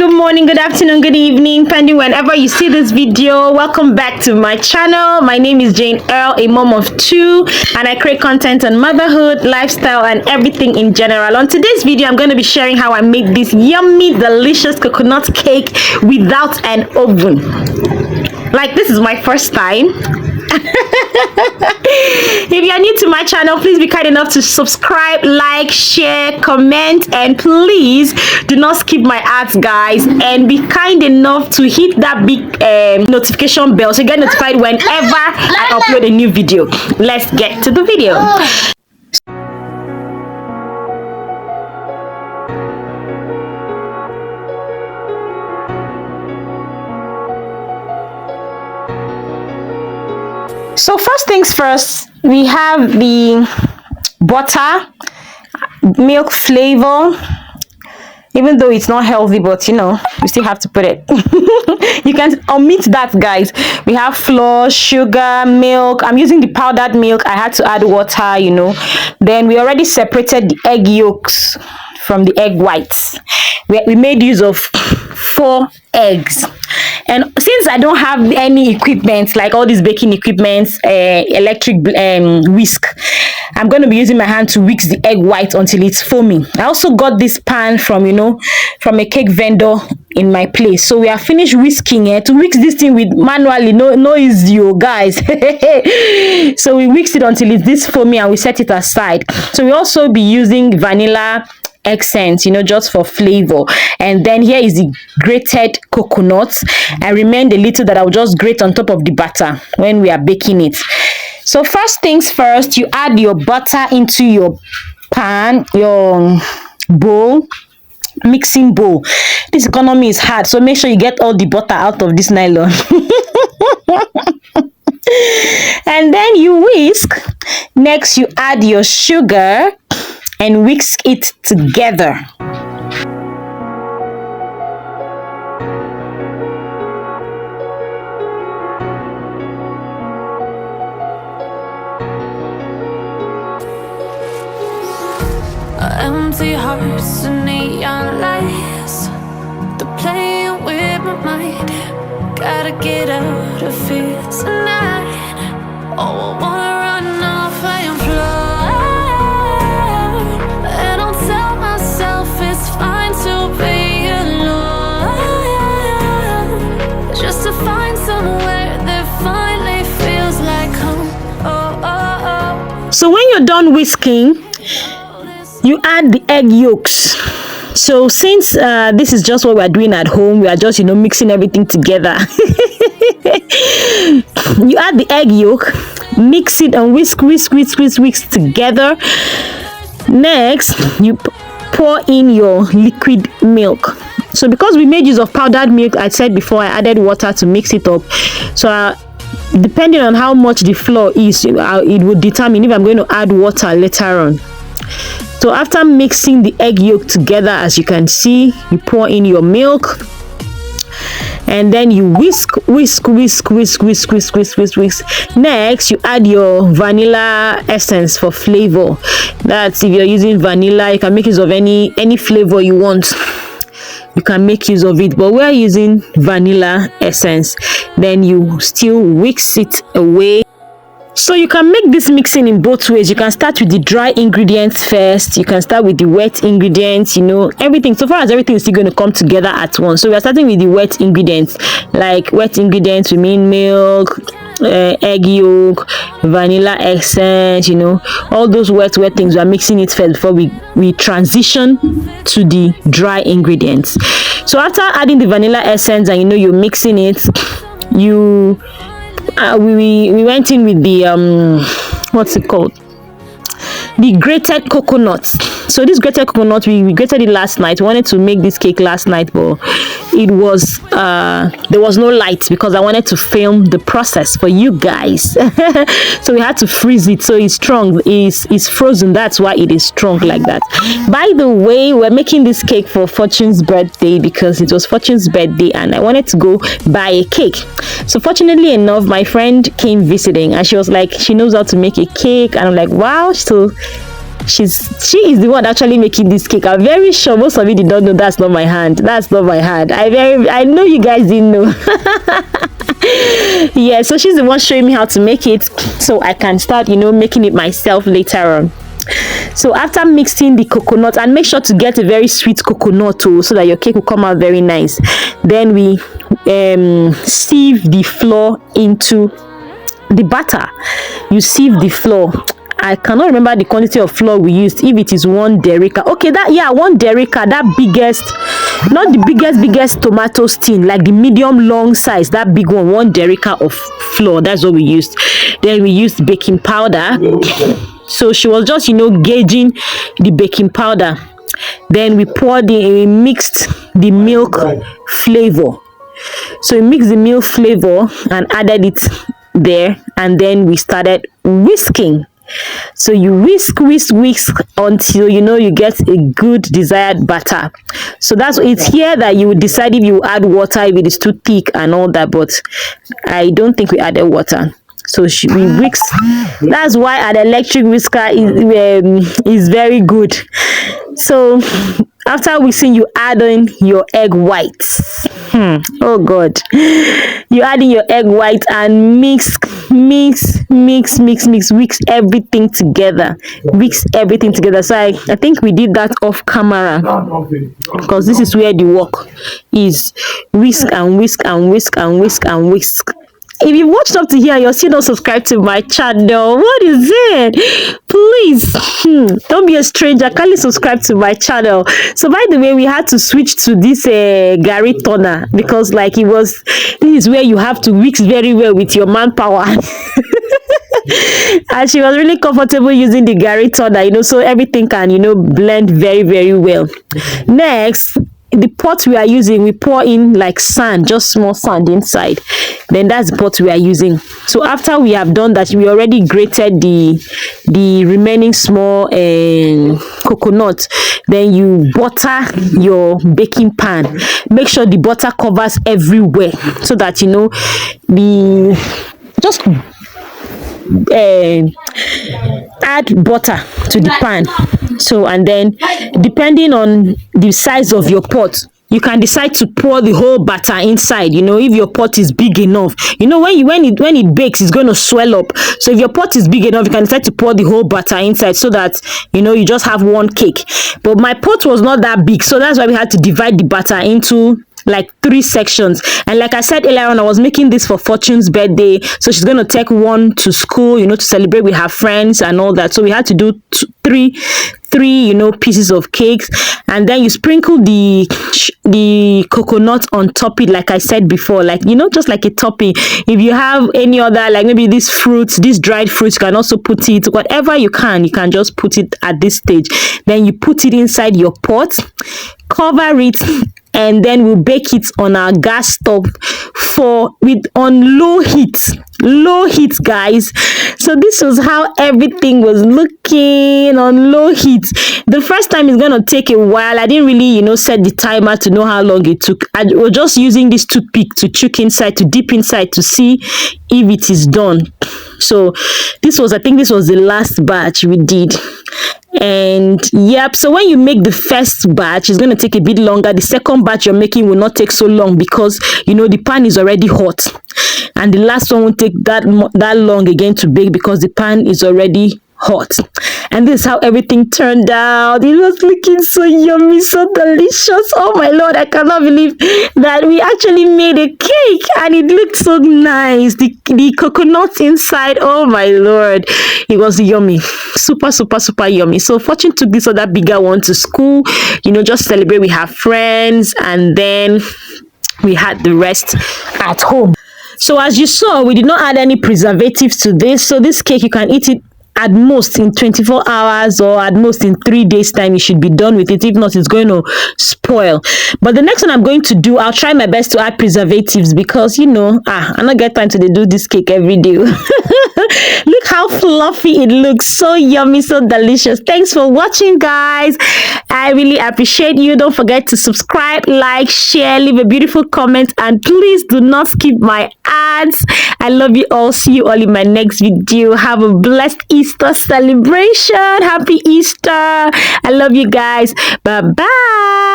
good morning, good afternoon, good evening, pending whenever you see this video. Welcome back to my channel. My name is Janearl, a mom of two, and I create content on motherhood, lifestyle, and everything in general. On today's video, I'm going to be sharing how I make this yummy, delicious coconut cake without an oven. Like, this is my first time. If you are new to my channel, please be kind enough to subscribe, like, share, comment, and please do not skip my ads, guys, and be kind enough to hit that big notification bell so you get notified whenever I upload a new video. Let's get to the video. So first things first, we have the butter, milk flavor. Even though it's not healthy, but you know, you still have to put it. You can omit that, guys. We have flour, sugar, milk. I'm using the powdered milk. I had to add water, you know. Then we already separated the egg yolks from the egg whites. We made use of 4 eggs. And since I don't have any equipment, like all these baking equipments, electric whisk, I'm going to be using my hand to whisk the egg white until it's foamy. I also got this pan from, you know, from a cake vendor in my place. So we are finished whisking it. To whisk this thing with manually, no easy, you guys. So we whisk it until it's this foamy and we set it aside. So we also be using vanilla essence, you know, just for flavor. And then here is the grated coconut. I remained a little that I'll just grate on top of the butter when we are baking it. So first things first, you add your butter into your pan, your bowl, mixing bowl. This economy is hard, so make sure you get all the butter out of this nylon. And then you whisk. Next, you add your sugar and whisk it together. Empty hearts and neon lights, they're playing with my mind. Gotta get out of here tonight. Oh, I wanna run off and fly, and I'll tell myself it's fine to be alone, just to find somewhere that finally feels like home. Oh, oh, oh. So when you're done whisking, you add the egg yolks. So since this is just what we're doing at home, we are just, you know, mixing everything together. You add the egg yolk, mix it and whisk together. Next, you pour in your liquid milk. So because we made use of powdered milk, I said before, I added water to mix it up. So depending on how much the flour is, it will determine if I'm going to add water later on. So after mixing the egg yolk together, as you can see, you pour in your milk and then you whisk. Next, you add your vanilla essence for flavor. That's if you're using vanilla, you can make use of any flavor you want. You can make use of it, but we're using vanilla essence. Then you still whisk it away. So you can make this mixing in both ways. You can start with the dry ingredients first. You can start with the wet ingredients, you know, everything. So far as everything is still going to come together at once. So we are starting with the wet ingredients. Like wet ingredients, we mean milk, egg yolk, vanilla essence, you know, all those wet things. We are mixing it first before we transition to the dry ingredients. So after adding the vanilla essence and, you know, you're mixing it, you we went in with the what's it called, the grated coconut. So this grated coconut, we grated it last night. We wanted to make this cake last night, but it was there was no light because I wanted to film the process for you guys. So we had to freeze it, so it's strong, it's frozen. That's why it is strong like that. By the way, we're making this cake for Fortune's birthday because it was Fortune's birthday and I wanted to go buy a cake. So fortunately enough, my friend came visiting and she was like, she knows how to make a cake, and I'm like, wow. So she is the one actually making this cake. I'm very sure most of you did not know that's not my hand. That's not my hand. I know you guys didn't know. Yeah, so she's the one showing me how to make it, so I can start, making it myself later on. So after mixing the coconut, and make sure to get a very sweet coconut too, so that your cake will come out very nice. Then we sieve the flour into the batter. You sieve the flour. I cannot remember the quantity of flour we used. If it is 1 derica, okay, 1 derica, that biggest, not the biggest tomato tin, like the medium long size, that big one, 1 derica of flour. That's what we used. Then we used baking powder. So she was just gauging the baking powder. Then we mixed the milk flavor. So we mixed the milk flavor and added it there, and then we started whisking. So you whisk until you get a good desired batter. So it's here that you would decide if you add water, if it is too thick and all that, but I don't think we added water. So we whisk. That's why an electric whisker is very good. So after whisking, you add in your egg whites. Oh God, you add in your egg white and mix everything together. So I think we did that off camera, because this is where the work is. Whisk and whisk and whisk and whisk and whisk. If you watched up to here, you're still not subscribed to my channel. What is it? Please, don't be a stranger. Kindly subscribe to my channel. So by the way, we had to switch to this Gary toner, because this is where you have to mix very well with your manpower. And she was really comfortable using the Gary toner, so everything can, blend very, very well. Next, the pot we are using, we pour in like sand, just small sand inside. Then that's the pot we are using. So after we have done that, we already grated the remaining small coconut. Then you butter your baking pan. Make sure the butter covers everywhere, so that just add butter to the pan. So, and then depending on the size of your pot, you can decide to pour the whole batter inside. If your pot is big enough, when it bakes, it's going to swell up. So if your pot is big enough, you can decide to pour the whole batter inside, so that you just have one cake. But my pot was not that big, so that's why we had to divide the batter into like 3 sections. And like I said earlier on, I was making this for Fortune's birthday, so she's going to take one to school, to celebrate with her friends and all that. So we had to do three pieces of cakes, and then you sprinkle the coconut on top it, like I said before, just like a topping. If you have any other, like maybe these dried fruits, you can also put it, whatever you can just put it at this stage. Then you put it inside your pot, cover it, and then we'll bake it on our gas stove on low heat, guys. So this was how everything was looking on low heat. The first time it's gonna take a while. I didn't really set the timer to know how long it took. I was just using this toothpick to dip inside to see if it is done. So I think this was the last batch we did. And yep, so when you make the first batch, it's going to take a bit longer. The second batch you're making will not take so long, because the pan is already hot, and the last one won't take that long again to bake, because the pan is already hot. And this is how everything turned out. It was looking so yummy, so delicious. Oh my Lord, I cannot believe that we actually made a cake, and it looked so nice. The coconut inside, oh my Lord, it was yummy. Super yummy. So Fortune took this other bigger one to school, just celebrate with her friends, and then we had the rest at home. So as you saw, we did not add any preservatives to this. So this cake, you can eat it at most in 24 hours, or at most in 3 days time. You should be done with it. If not, it's going to spoil. But the next one I'm going to do, I'll try my best to add preservatives, because I not get time to do this cake every day. Look how fluffy it looks. So yummy, so delicious. Thanks for watching, guys. I really appreciate you. Don't forget to subscribe, like, share, leave a beautiful comment, and please do not skip my ads. I love you all. See you all in my next video. Have a blessed Easter celebration. Happy Easter. I love you guys. Bye bye.